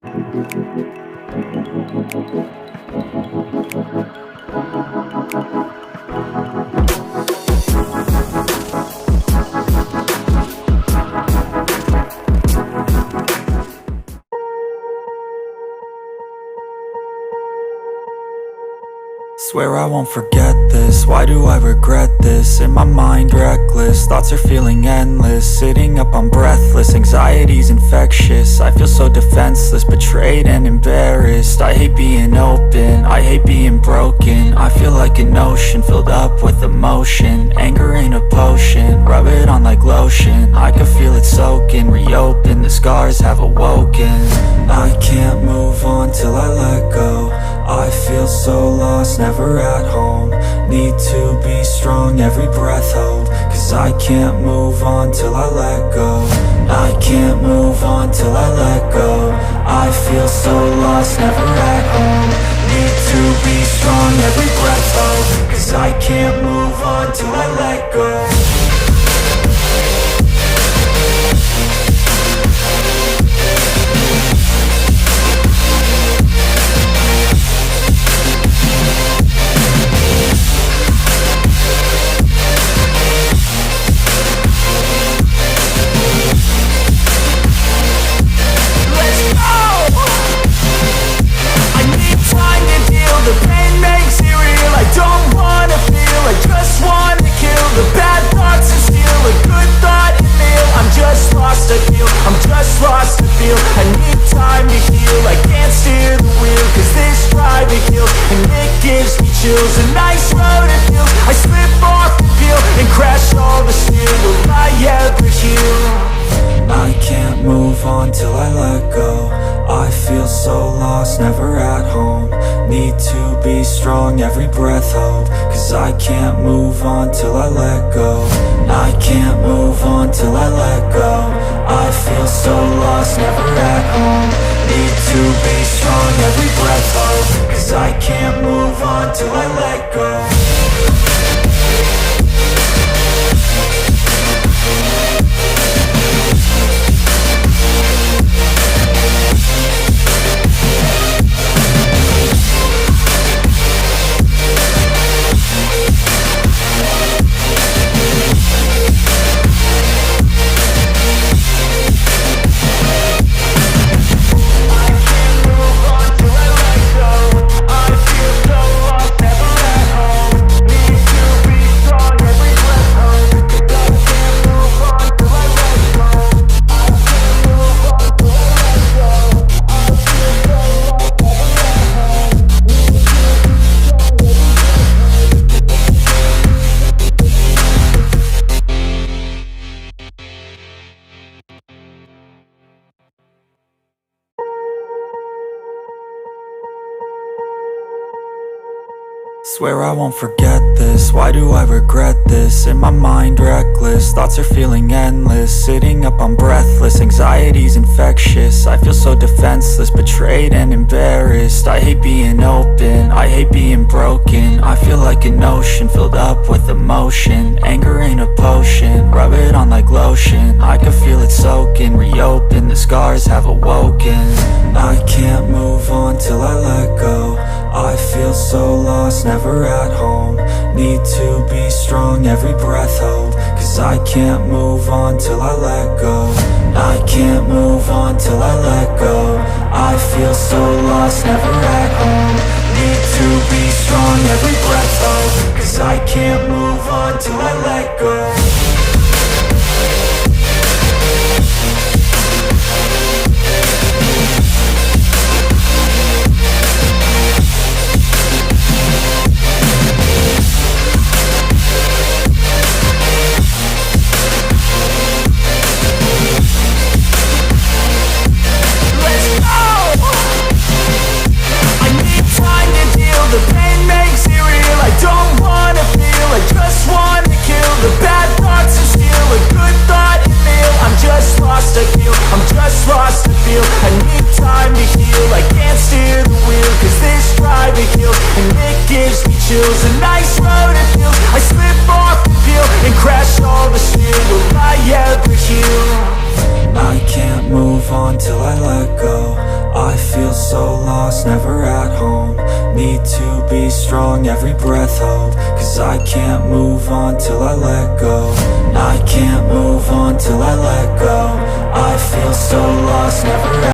Swear I won't forget this, why do I regret this? In my mind reckless, thoughts are feeling endless. Sitting up I'm breathless, anxiety's infectious. I feel so defenseless, betrayed and embarrassed. I hate being open, I hate being broken. I feel like an ocean filled up with emotion. Anger ain't a potion, rub it on like lotion. I can feel it soaking, reopen, the scars have awoken. I can't move on till I let go. I feel so lost, never at home. Need to be strong, every breath hold. Cause I can't move on till I let go. I can't move on till I let go. I feel so lost, never at home. Need to be strong, every breath hold. Cause I can't move on till I let go. The pain makes it real, I don't wanna feel, I just wanna kill the bad thoughts and steal a good thought and meal. I'm just lost, I feel, I'm just lost, I feel. I need time to heal, I can't steer the wheel. Cause this drive it kills, and it gives me chills. A nice road it feels, I slip off and peel, and crash all the steel. Will I ever heal? I can't move on till I let go. I feel so lost, never at home. Need to be strong, every breath hold. Cause I can't move on till I let go. I can't move on till I let go. I feel so lost, never at home. Need to be strong, every breath hold. Cause I can't move on till I let go. Swear I won't forget this, why do I regret this? In my mind reckless, thoughts are feeling endless. Sitting up I'm breathless, anxiety's infectious. I feel so defenseless, betrayed and embarrassed. I hate being open, I hate being broken. I feel like an ocean filled up with emotion. Anger ain't a potion, rub it on like lotion. I can feel it soaking, reopen, the scars have awoken. I can't move on till I let go. I feel so lost, never at home. Need to be strong, every breath hold. Cause I can't move on till I let go. I can't move on till I let go. I feel so lost, never at home. Need to be strong, every breath hold. Cause I can't move on till I let go. The pain makes it real, I don't wanna feel, I just wanna kill the bad thoughts and steal a good thought and meal. I'm just lost, I feel, I'm just lost, I feel. I need time to heal, I can't steer the wheel. Cause this drive it kills, and it gives me chills. A nice road it feels, I slip off and peel, and crash all the steel. Will I ever heal? I can't move on till I let go. I so lost, never at home. Need to be strong, every breath hold. Cause I can't move on till I let go. I can't move on till I let go. I feel so lost, never at